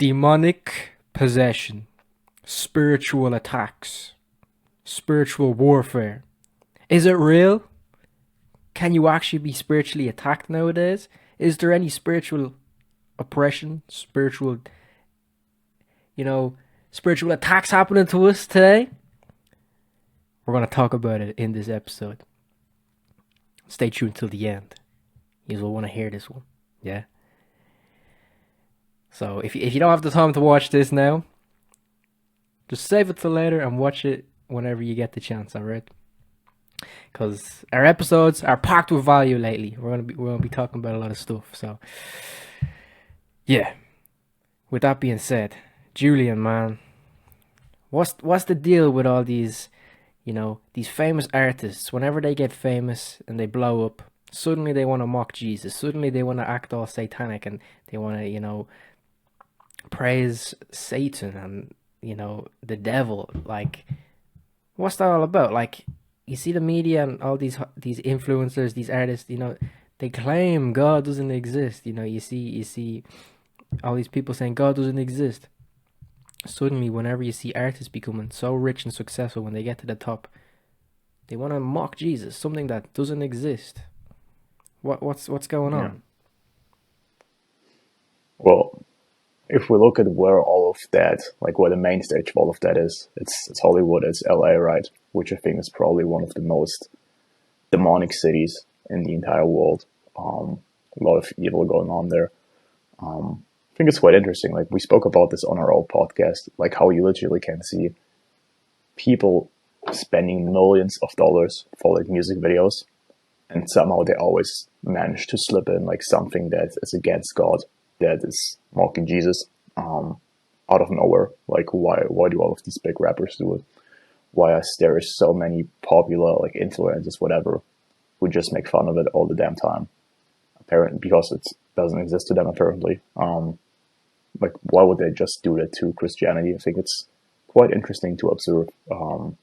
Demonic possession, spiritual attacks, spiritual warfare. Is it real? Can you actually be spiritually attacked nowadays? Is there any spiritual oppression, spiritual attacks happening to us today? We're going to talk about it in this episode. Stay tuned till the end. You will want to hear this one. Yeah? So if you don't have the time to watch this now, just save it till later and watch it whenever you get the chance, alright? Because our episodes are packed with value lately. We're gonna be talking about a lot of stuff. So yeah. With that being said, Julian, man, what's the deal with all these, these famous artists? Whenever they get famous and they blow up, suddenly they want to mock Jesus. Suddenly they want to act all satanic and they want to, praise Satan and the devil. Like, what's that all about? Like, you see the media and all these influencers, these artists, they claim God doesn't exist. You see all these people saying God doesn't exist. Suddenly, whenever you see artists becoming so rich and successful, when they get to the top, they want to mock Jesus, something that doesn't exist. What's going on? Yeah. Well, if we look at where all of that, like where the main stage of all of that is, it's Hollywood, it's LA, right? Which I think is probably one of the most demonic cities in the entire world. A lot of evil going on there. I think it's quite interesting. Like, we spoke about this on our old podcast, like how you literally can see people spending millions of dollars for like music videos, and somehow they always manage to slip in like something that is against God, that is mocking Jesus, out of nowhere. Like, why do all of these big rappers do it? Why is there so many popular like influencers, whatever, who just make fun of it all the damn time? Apparently, because it doesn't exist to them, apparently. Like, why would they just do that to Christianity? I think it's quite interesting to observe. And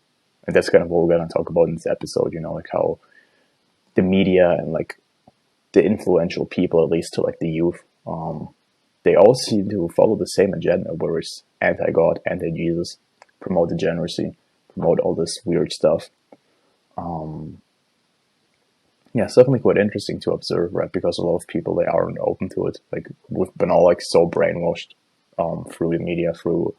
that's kind of what we're going to talk about in this episode, like how the media and like the influential people, at least to like the youth, they all seem to follow the same agenda, where it's anti-God, anti-Jesus, promote degeneracy, promote all this weird stuff. Yeah, it's definitely quite interesting to observe, right? Because a lot of people, they aren't open to it. Like, we've been all like so brainwashed through the media, through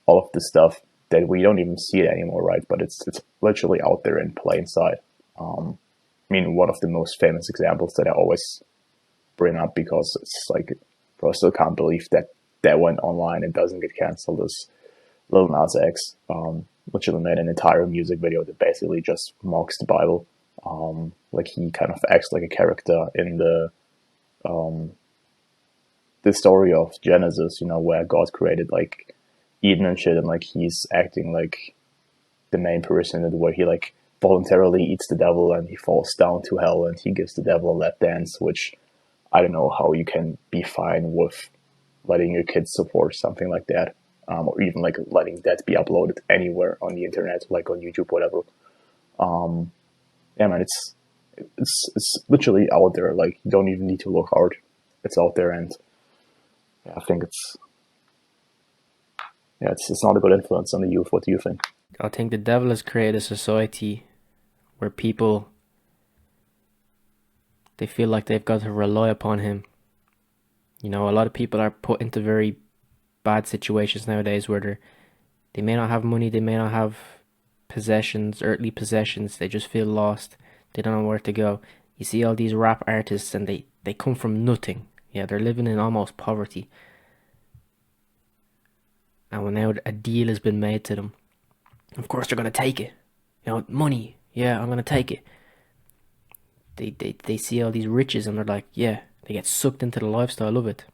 all of this stuff, that we don't even see it anymore, right? But it's literally out there in plain sight. I mean, one of the most famous examples that I always bring up, because it's like, I still can't believe that went online and doesn't get canceled, is Lil Nas X. Literally made an entire music video that basically just mocks the Bible. Like, he kind of acts like a character in the story of Genesis, where God created like Eden and shit, and like he's acting like the main person, and where he like voluntarily eats the devil and he falls down to hell and he gives the devil a lap dance, which I don't know how you can be fine with letting your kids support something like that, or even like letting that be uploaded anywhere on the internet, like on YouTube, whatever. Yeah, man, it's literally out there. Like, you don't even need to look hard. It's out there, and yeah, I think it's not a good influence on the youth. What do you think? I think the devil has created a society where people, they feel like they've got to rely upon him. A lot of people are put into very bad situations nowadays where they may not have money, they may not have possessions, earthly possessions. They just feel lost. They don't know where to go. You see all these rap artists and they come from nothing. Yeah, they're living in almost poverty. And when now a deal has been made to them, of course they're going to take it. Money. Yeah, I'm going to take it. They see all these riches and they're like, yeah, they get sucked into the lifestyle of it.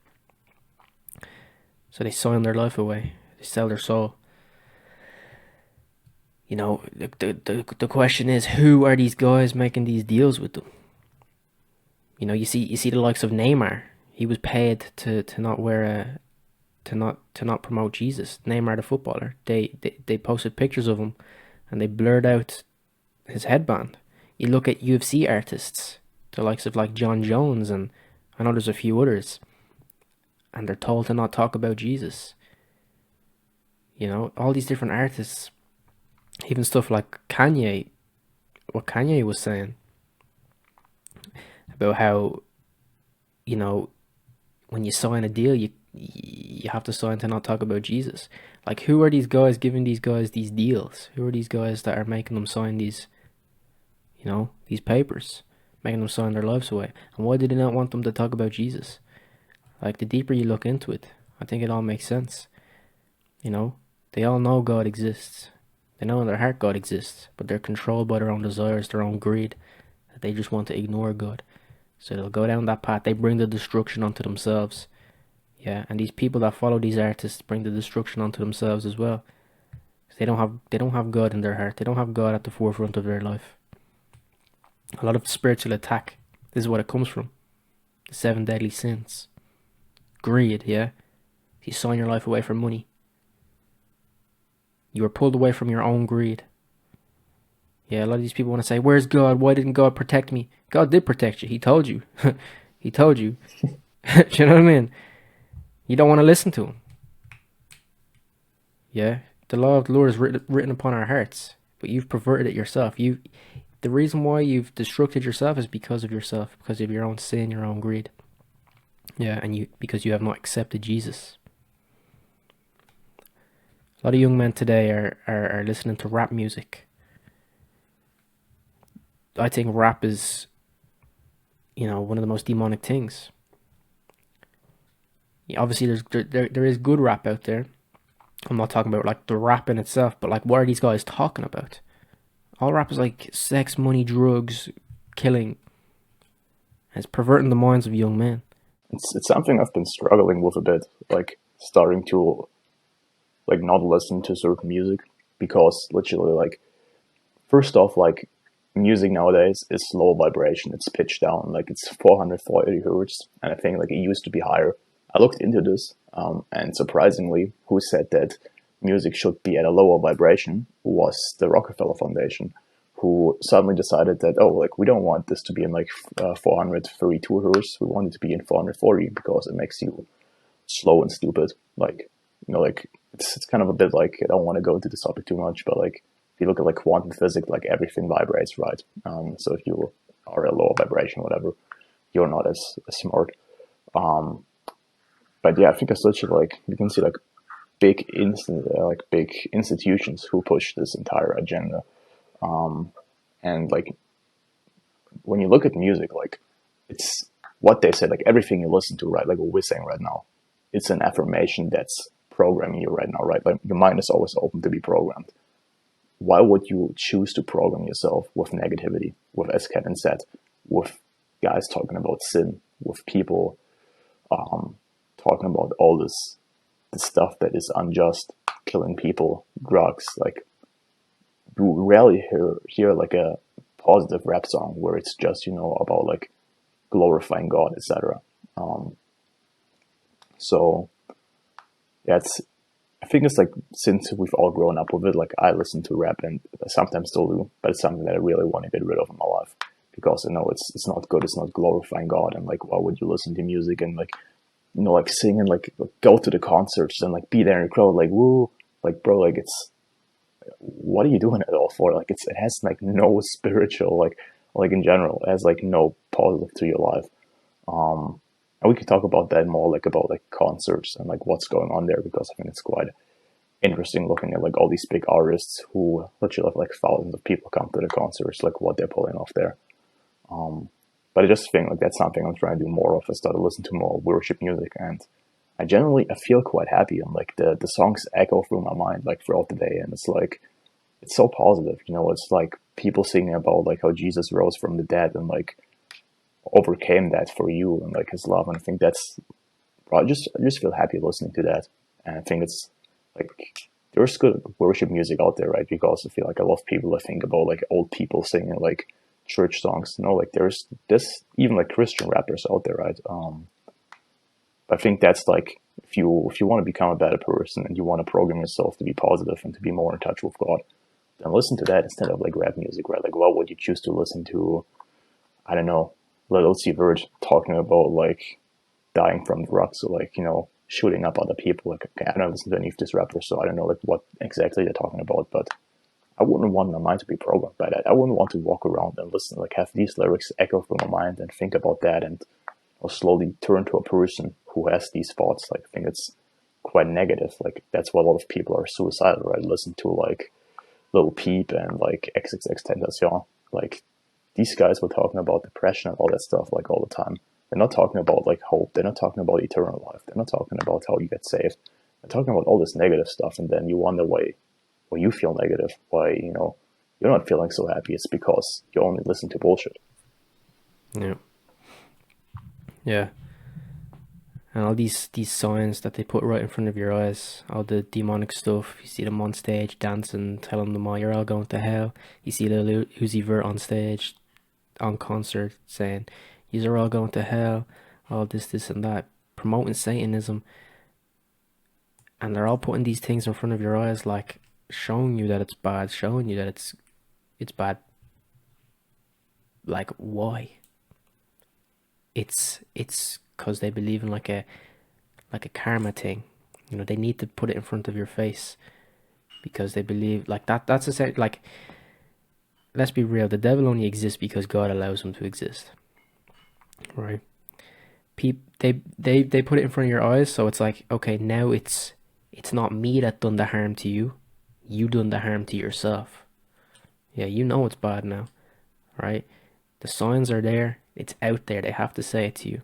So they sign their life away. They sell their soul. The question is, who are these guys making these deals with them? You see the likes of Neymar. He was paid to not wear to not promote Jesus. Neymar, the footballer. They posted pictures of him, and they blurred out his headband. You look at UFC artists, the likes of like John Jones, and I know there's a few others, and they're told to not talk about Jesus. You know, all these different artists, even stuff like Kanye, what Kanye was saying about how, you know, when you sign a deal, you have to sign to not talk about Jesus. Like, who are these guys giving these guys these deals? Who are these guys that are making them sign these, you know, these papers, making them sign their lives away? And why do they not want them to talk about Jesus? Like, the deeper you look into it, I think it all makes sense. You know, they all know God exists. They know in their heart God exists, but they're controlled by their own desires, their own greed, that they just want to ignore God. So they'll go down that path. They bring the destruction onto themselves. Yeah, and these people that follow these artists bring the destruction onto themselves as well. They don't have God in their heart. They don't have God at the forefront of their life. A lot of spiritual attack, this is what it comes from. The 7 deadly sins. Greed, yeah? You sign your life away for money. You are pulled away from your own greed. Yeah, a lot of these people want to say, where's God? Why didn't God protect me? God did protect you. He told you. He told you. Do you know what I mean? You don't want to listen to him. Yeah? The law of the Lord is written upon our hearts, but you've perverted it yourself. The reason why you've destructed yourself is because of yourself, because of your own sin, your own greed. Yeah, and because you have not accepted Jesus. A lot of young men today are listening to rap music. I think rap is, you know, one of the most demonic things. Yeah, obviously, there is good rap out there. I'm not talking about like the rap in itself, but like, what are these guys talking about? All rap is like sex, money, drugs, killing. It's perverting the minds of young men. It's something I've been struggling with a bit, like starting to like not listen to certain music, because literally, like, first off, like, music nowadays is low vibration. It's pitched down, like it's 440 hertz, and I think like it used to be higher. I looked into this, and surprisingly, who said that music should be at a lower vibration was the Rockefeller Foundation, who suddenly decided that, oh, like, we don't want this to be in like 432 hertz. We want it to be in 440 because it makes you slow and stupid. Like, you know, like it's kind of a bit like, I don't want to go into this topic too much, but like, if you look at like quantum physics, like everything vibrates, right? So if you are a lower vibration, whatever, you're not as smart. But yeah, I think essentially, like, you can see like big institutions who push this entire agenda. And like, when you look at music, like, it's what they say, like everything you listen to, right? Like what we're saying right now, it's an affirmation that's programming you right now, right? Like your mind is always open to be programmed. Why would you choose to program yourself with negativity, with, as Kevin said, with guys talking about sin, with people talking about all this stuff that is unjust, killing people, drugs? Like, you rarely hear like a positive rap song where it's just, you know, about like glorifying God, etc. So that's, I think it's like, since we've all grown up with it, like I listen to rap and I sometimes still do, but it's something that I really want to get rid of in my life, because I know it's not good, it's not glorifying God, and like, why would you listen to music and like, you know, like sing and like go to the concerts and like be there in the crowd, like, woo, like, bro, like, it's, what are you doing it all for? Like, it has like no spiritual, like in general, it has like no positive to your life. And we could talk about that more, like about like concerts and like what's going on there, because I think it's quite interesting looking at like all these big artists who literally have like thousands of people come to the concerts, like what they're pulling off there. But I just think like that's something I'm trying to do more of. I started listening to more worship music, and I feel quite happy, and like the songs echo through my mind like throughout the day, and it's like, it's so positive, you know. It's like people singing about like how Jesus rose from the dead and like overcame that for you, and like his love. And I think that's, I just feel happy listening to that. And I think it's like, there's good worship music out there, right? Because I feel like a lot of people, I think about like old people singing like church songs, you know, like there's this, even like Christian rappers out there, right? I think that's like, if you want to become a better person and you want to program yourself to be positive and to be more in touch with God, then listen to that instead of like rap music, right? Like, what would you choose to listen to? I don't know, Lil Uzi Vert talking about like dying from drugs or like, shooting up other people. Like, okay, I don't listen to any of these rappers, so I don't know like what exactly they're talking about, but I wouldn't want my mind to be programmed by that. I wouldn't want to walk around and listen, like have these lyrics echo through my mind and think about that, and I'll slowly turn to a person who has these thoughts. Like, I think it's quite negative. Like, that's why a lot of people are suicidal, right? Listen to like Lil Peep and like XXXTentacion. Like, these guys were talking about depression and all that stuff like all the time. They're not talking about like hope. They're not talking about eternal life. They're not talking about how you get saved. They're talking about all this negative stuff, and then you wonder why you feel negative, why you're not feeling so happy. It's because you only listen to bullshit. Yeah. And all these signs that they put right in front of your eyes, all the demonic stuff. You see them on stage dancing, telling them, "Oh, you're all going to hell." You see Lil Uzi Vert on stage, on concert, saying, "You're all going to hell." All this, and that, promoting Satanism, and they're all putting these things in front of your eyes, like showing you that it's bad, showing you that it's bad. Like, why? It's because they believe in like a karma thing. They need to put it in front of your face because they believe like that's essentially like, let's be real, the devil only exists because God allows him to exist, right? They put it in front of your eyes, so it's like, okay, now it's not me that done the harm to you, you done the harm to yourself. Yeah, it's bad now, right? The signs are there, it's out there, they have to say it to you.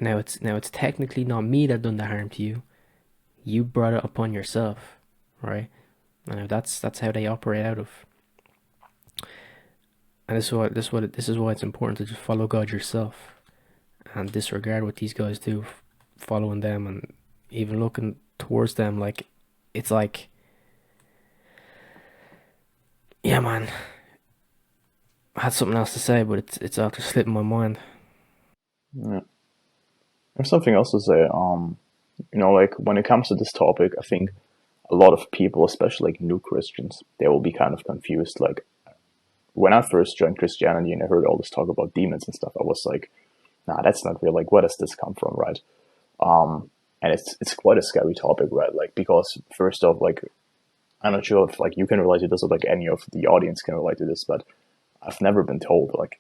Now it's technically not me that done the harm to you. You brought it upon yourself, right? And that's how they operate out of. And this is why it's important to just follow God yourself and disregard what these guys do, following them and even looking towards them. Like, it's like, yeah, man. I had something else to say, but it's after slipping my mind. Yeah. There's something else to say. Like when it comes to this topic, I think a lot of people, especially like new Christians, they will be kind of confused. Like, when I first joined Christianity and I heard all this talk about demons and stuff, I was like, nah, that's not real. Like, where does this come from, right? And it's quite a scary topic, right? Like, because first off, like, I'm not sure if like you can relate to this or like any of the audience can relate to this, but I've never been told like,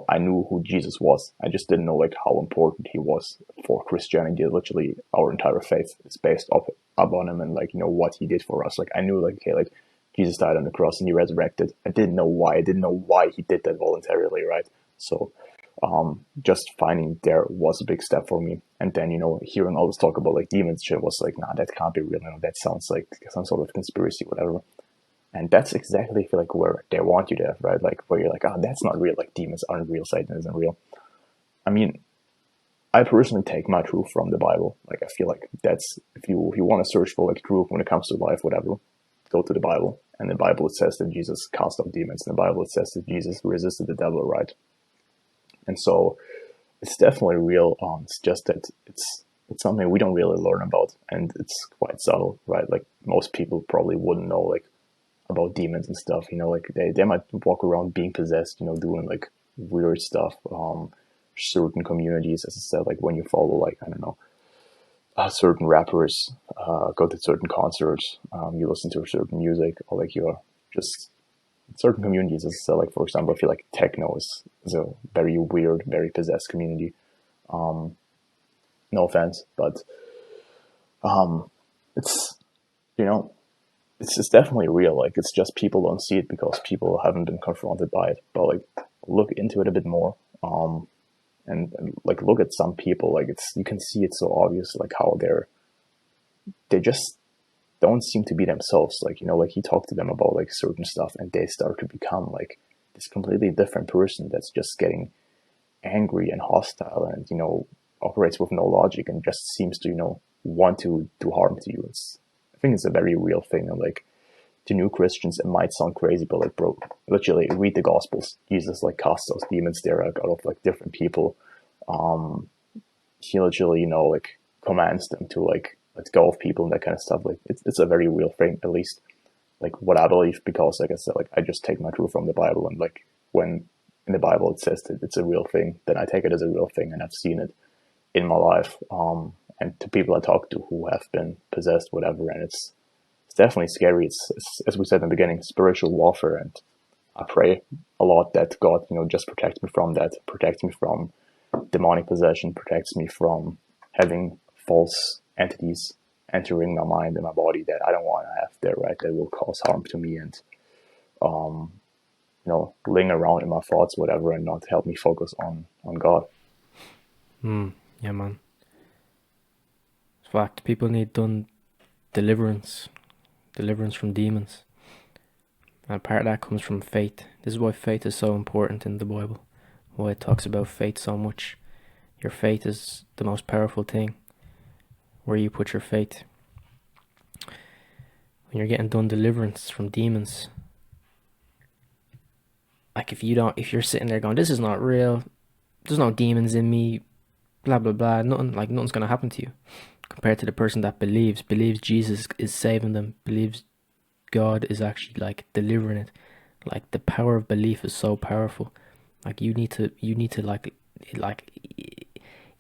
I knew who Jesus was. I just didn't know like how important he was for Christianity. Literally, our entire faith is based up on him and like what he did for us. Like, I knew like, okay, like Jesus died on the cross and he resurrected. I didn't know why. I didn't know why he did that voluntarily, right? So just finding there was a big step for me. And then, hearing all this talk about like demons shit was like, nah, that can't be real. That sounds like some sort of conspiracy, whatever. And that's exactly, I feel like, where they want you to have, right? Like, where you're like, oh, that's not real. Like, demons aren't real. Satan isn't real. I mean, I personally take my truth from the Bible. Like, I feel like that's, if you want to search for like truth when it comes to life, whatever, go to the Bible. And in the Bible, it says that Jesus cast out demons. In the Bible, it says that Jesus resisted the devil, right? And so it's definitely real. It's just that it's something we don't really learn about, and it's quite subtle, right? Like, most people probably wouldn't know like about demons and stuff. Like they might walk around being possessed, doing like weird stuff. Certain communities, as I said, like when you follow like, I don't know, certain rappers, go to certain concerts, you listen to certain music, or like you're just certain communities, as I said, like for example, I feel like techno is a very weird, very possessed community. No offense, but it's it's definitely real. Like, it's just people don't see it because people haven't been confronted by it. But like, look into it a bit more, and like look at some people. Like, you can see it so obvious, like how they just don't seem to be themselves. Like, like you talk to them about like certain stuff, and they start to become like this completely different person that's just getting angry and hostile, and operates with no logic, and just seems to want to do harm to you. I think it's a very real thing. And like, to new Christians, it might sound crazy, but like, bro, literally read the Gospels. Jesus like casts those demons there out of like different people. He literally, like commands them to like let go of people and that kind of stuff. Like, it's a very real thing, at least like what I believe, because like I said, like I just take my truth from the Bible, and like when in the Bible it says that it's a real thing, then I take it as a real thing, and I've seen it in my life, and to people I talk to who have been possessed, whatever, and it's definitely scary. It's as we said in the beginning, spiritual warfare, and I pray a lot that God, just protects me from that, protects me from demonic possession, protects me from having false entities entering my mind and my body that I don't want to have there, right? That will cause harm to me and, linger around in my thoughts, whatever, and not help me focus on God. Yeah, man. In fact, people need done deliverance from demons. And part of that comes from faith. This is why faith is so important in the Bible. Why it talks about faith so much. Your faith is the most powerful thing. Where you put your faith. When you're getting done deliverance from demons, like if you're sitting there going, this is not real, there's no demons in me, blah blah blah, nothing's gonna happen to you. Compared to the person that believes Jesus is saving them, believes God is actually like delivering it. Like the power of belief is so powerful. Like you need to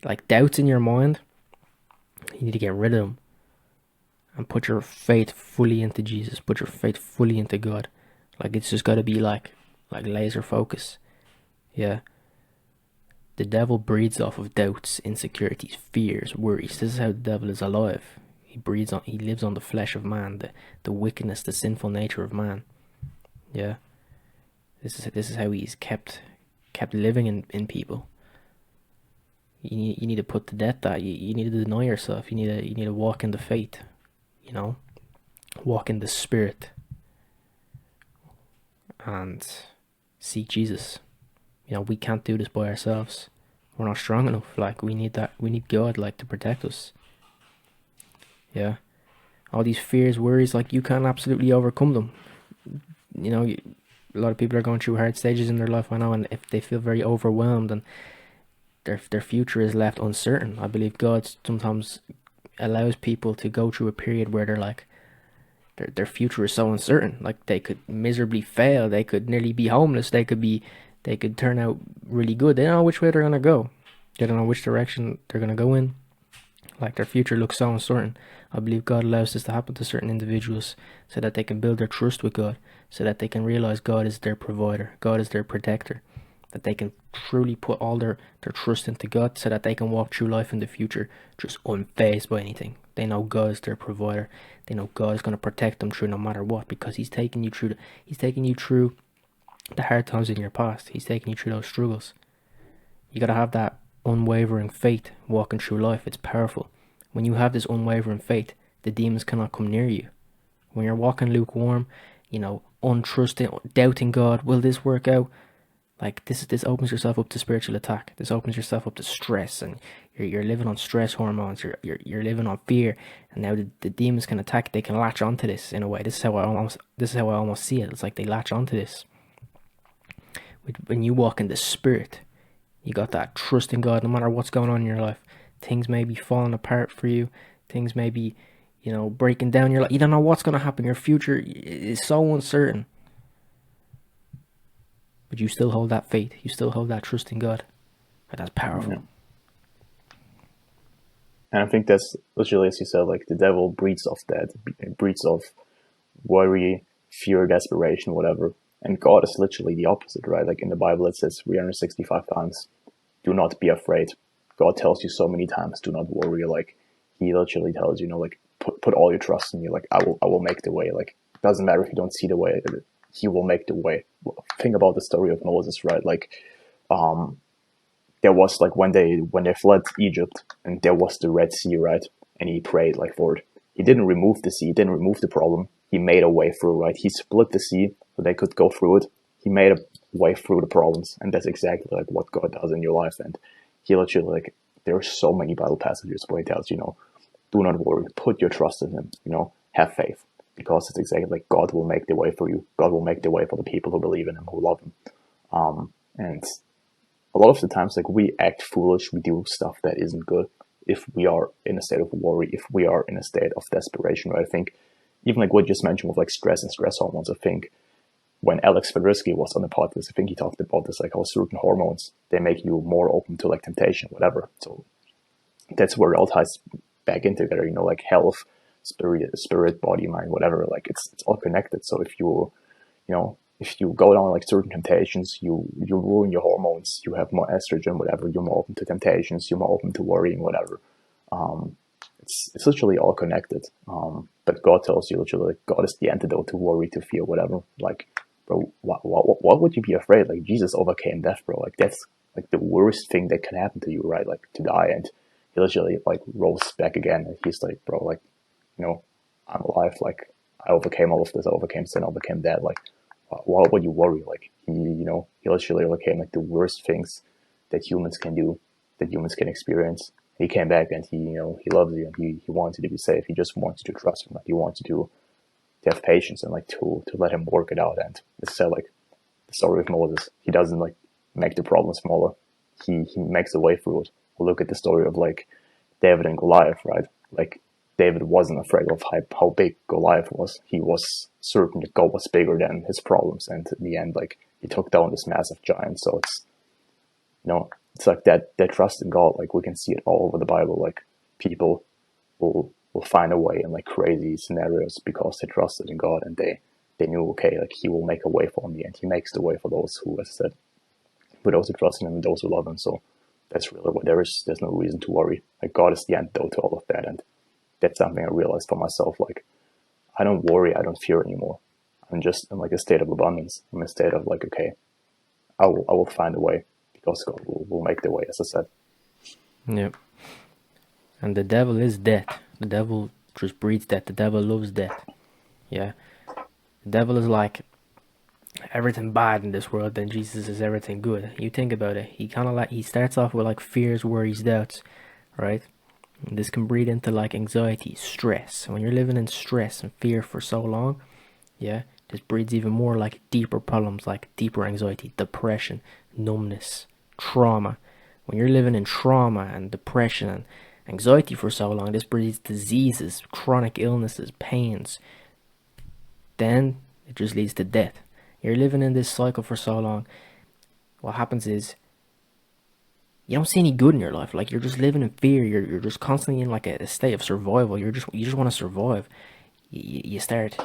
like doubts in your mind, you need to get rid of them and put your faith fully into Jesus, put your faith fully into God. Like it's just got to be like laser focus. Yeah. The devil breeds off of doubts, insecurities, fears, worries. This is how the devil is alive. He lives on the flesh of man, the wickedness, the sinful nature of man. Yeah. This is how he's kept living in people. You need to put to death that. You need to deny yourself. You need to walk in the faith. Walk in the Spirit. And seek Jesus. We can't do this by ourselves. We're not strong enough. Like we need God to protect us. Yeah. All these fears, worries, you can't absolutely overcome them. A lot of people are going through hard stages in their life, I know, and if they feel very overwhelmed and their future is left uncertain, I believe God sometimes allows people to go through a period where they're like, their future is so uncertain. Like they could miserably fail, they could nearly be homeless, they could turn out really good. They don't know which way they're gonna go. They don't know which direction they're gonna go in. Like their future looks so uncertain. I believe God allows this to happen to certain individuals so that they can build their trust with God, so that they can realize God is their provider, God is their protector, that they can truly put all their trust into God, so that they can walk through life in the future just unfazed by anything. They know God is their provider. They know God is going to protect them through no matter what, because He's taking you through the hard times in your past. He's taking you through those struggles. You got to have that unwavering faith walking through life. It's powerful. When you have this unwavering faith, the demons cannot come near you. When you're walking lukewarm, untrusting, doubting God, will this work out? Like this opens yourself up to spiritual attack. This opens yourself up to stress, and you're living on stress hormones. You're living on fear, and now the demons can attack. They can latch onto this in a way. This is how I almost see it. It's like they latch onto this. When you walk in the Spirit, you got that trust in God. No matter what's going on in your life, things may be falling apart for you. Things may be, breaking down. You don't know what's going to happen. Your future is so uncertain. But you still hold that faith. You still hold that trust in God. And that's powerful. Yeah. And I think that's literally, as you said, like the devil breeds off that. It breeds off worry, fear, desperation, whatever. And God is literally the opposite, right? Like in the Bible, it says 365 times, do not be afraid. God tells you so many times, do not worry. Like He literally tells you, like put all your trust in me. Like I will make the way. Like it doesn't matter if you don't see the way. He will make the way. Think about the story of Moses, right? Like, there was like when they fled Egypt, and there was the Red Sea, right? And he prayed for it. He didn't remove the sea, didn't remove the problem. He made a way through, right? He split the sea so they could go through it. He made a way through the problems, and that's exactly like what God does in your life. And He literally there are so many Bible passages where He tells do not worry, put your trust in Him. Have faith. Because it's exactly like God will make the way for you. God will make the way for the people who believe in Him, who love Him. And a lot of the times, we act foolish, we do stuff that isn't good if we are in a state of worry, if we are in a state of desperation. Right? I think even what you just mentioned with stress and stress hormones, I think when Alex Fedrisky was on the podcast, I think he talked about this, like how certain hormones, they make you more open to like temptation, whatever. So that's where it all ties back in together, like health, spirit, body, mind, whatever. Like it's all connected. So if you go down like certain temptations, you ruin your hormones. You have more estrogen, whatever. You're more open to temptations. You're more open to worrying, whatever. It's literally all connected. But God tells you literally, like, God is the antidote to worry, to fear, whatever. Like, bro, what would you be afraid? Like, Jesus overcame death, bro. Like, that's like the worst thing that can happen to you, right? Like, to die, and he literally like rose back again. And he's like, bro, like, I'm alive. Like, I overcame all of this. I overcame sin. I overcame that. Like, why would you worry? Like, he literally overcame like the worst things that humans can do, that humans can experience. He came back and he loves you, and he wants you to be safe. He just wants you to trust him. Like, he wants you to have patience and like to let him work it out. And it's like the story of Moses. He doesn't like make the problem smaller. He makes a way through it. We'll look at the story of like David and Goliath, right? Like, David wasn't afraid of how big Goliath was. He was certain that God was bigger than his problems, and in the end, like, he took down this massive giant. So it's like that trust in God. Like, we can see it all over the Bible. Like, people will find a way in like crazy scenarios because they trusted in God, and they knew, okay, like, he will make a way for me, and he makes the way for those who, as I said, for those who trust in him and those who love him. So that's really what there's no reason to worry. Like, God is the antidote to all of that, and that's something I realized for myself. Like, I don't worry, I don't fear anymore. I'm just in like a state of abundance. I'm in a state of like, okay, I will find a way, because God will make the way, as I said. Yep. And the devil is death. The devil just breeds death. The devil loves death. Yeah. The devil is like everything bad in this world, then Jesus is everything good. You think about it. He starts off with like fears, worries, doubts, right? And this can breed into like anxiety, stress. When you're living in stress and fear for so long, yeah, this breeds even more like deeper problems, like deeper anxiety, depression, numbness, trauma. When you're living in trauma and depression and anxiety for so long, this breeds diseases, chronic illnesses, pains. Then it just leads to death. You're living in this cycle for so long, what happens is you don't see any good in your life. Like, you're just living in fear. You're just constantly in like a state of survival. You just want to survive. You start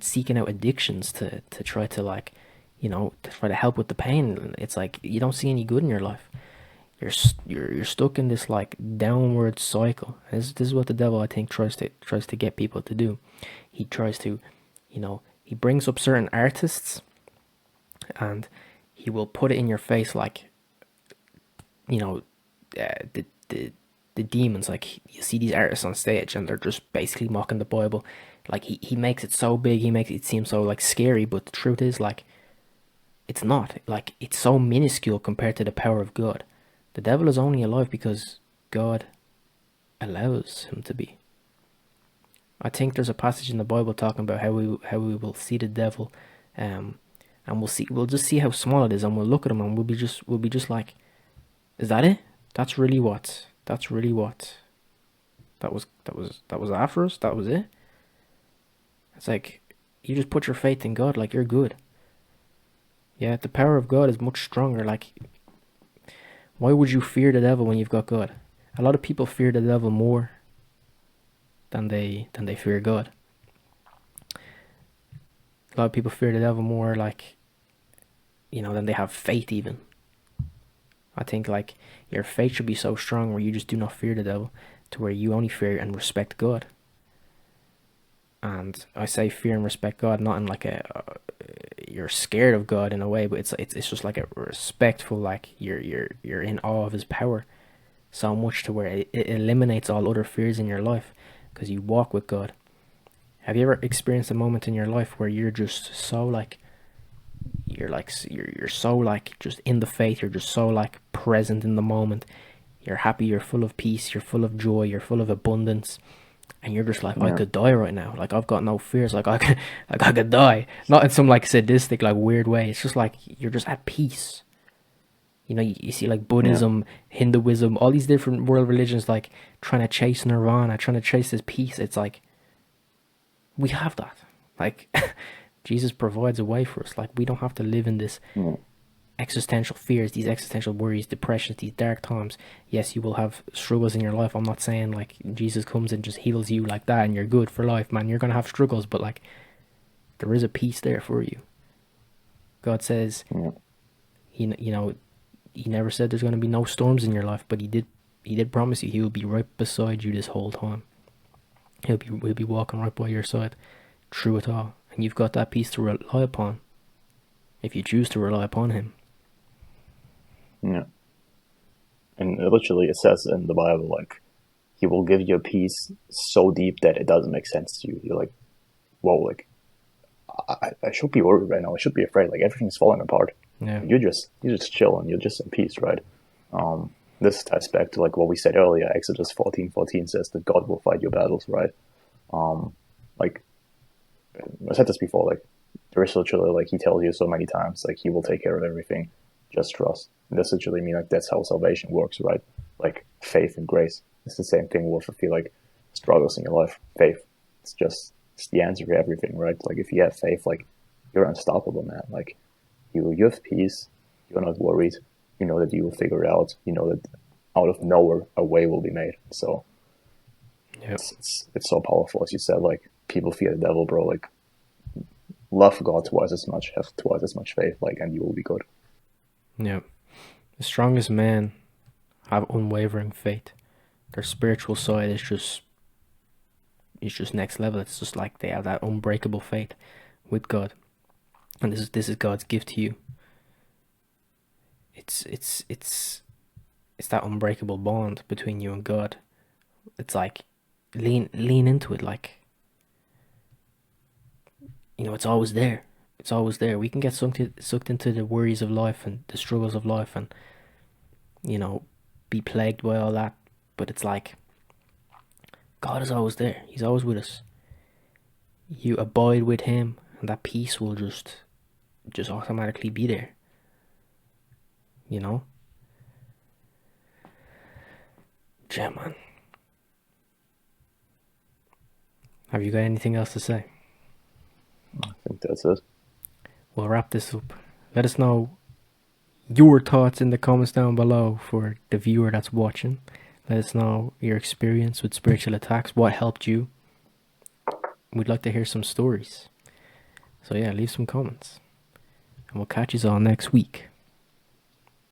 seeking out addictions to try to like, to try to help with the pain. It's like you don't see any good in your life. You're stuck in this like downward cycle. This is what the devil, I think, tries to get people to do. He tries to, he brings up certain artists, and he will put it in your face like, the demons. Like, you see these artists on stage and they're just basically mocking the Bible. Like, he makes it so big, he makes it seem so like scary, but the truth is, like, it's not. Like, it's so minuscule compared to the power of God. The devil is only alive because God allows him to be. I think there's a passage in the Bible talking about how we will see the devil, and we'll just see how small it is, and we'll look at him and we'll be just like, is that it? That's really what that was after us? That was it? It's like, you just put your faith in God, like, you're good. Yeah, the power of God is much stronger. Like, why would you fear the devil when you've got God? A lot of people fear the devil more than they fear God. A lot of people fear the devil more, like, than they have faith even. I think like your faith should be so strong where you just do not fear the devil, to where you only fear and respect God. And I say fear and respect God not in like you're scared of God in a way, but it's just like a respectful, like you're in awe of his power so much to where it eliminates all other fears in your life, because you walk with God. Have you ever experienced a moment in your life where you're just so like you're so like just in the faith, you're just so like present in the moment, you're happy, you're full of peace, you're full of joy, you're full of abundance, and you're just like, I could die right now, like I've got no fears, like I could die, not in some like sadistic like weird way. It's just like you're just at peace. You see like Buddhism, Hinduism, all these different world religions like trying to chase nirvana, trying to chase this peace. It's like, we have that. Like, Jesus provides a way for us. Like, we don't have to live in this Yeah. existential fears, these existential worries, depressions, these dark times. Yes, you will have struggles in your life. I'm not saying like Jesus comes and just heals you like that and you're good for life, man. You're gonna have struggles, but like there is a peace there for you. God says, Yeah. you know, He never said there's gonna be no storms in your life, but He did. He did promise you He will be right beside you this whole time. He'll be walking right by your side through it all, and you've got that peace to rely upon if you choose to rely upon Him. Yeah. And literally, it says in the Bible, like, He will give you a peace so deep that it doesn't make sense to you. You're like, whoa, like, I should be worried right now. I should be afraid. Like, everything's falling apart. Yeah. You just chill and you're just in peace, right? This ties back to like what we said earlier. Exodus 14:14 says that God will fight your battles, right? Like I said this before, like there is literally like He tells you so many times, like He will take care of everything. Just trust. And that's literally mean like that's how salvation works, right? Like faith and grace. It's the same thing with if you like struggles in your life. Faith. It's the answer to everything, right? Like if you have faith, like you're unstoppable, man. Like you have peace. You're not worried. You know that you will figure it out. You know that out of nowhere a way will be made. So Yep. it's so powerful, as you said. Like people fear the devil, bro. Like love God twice as much, have twice as much faith, like, and you will be good. Yeah. The strongest men have unwavering faith. Their spiritual side is just next level. It's just like they have that unbreakable faith with God. And this is God's gift to you. It's that unbreakable bond between you and God. It's like lean into it, like it's always there. It's always there. We can get sucked into the worries of life and the struggles of life and be plagued by all that, but it's like God is always there. He's always with us. You abide with Him and that peace will just automatically be there. Yeah, man. Have you got anything else to say? I think that's it. We'll wrap this up. Let us know your thoughts in the comments down below for the viewer that's watching. Let us know your experience with spiritual attacks. What helped you? We'd like to hear some stories. So yeah, leave some comments. And we'll catch you all next week.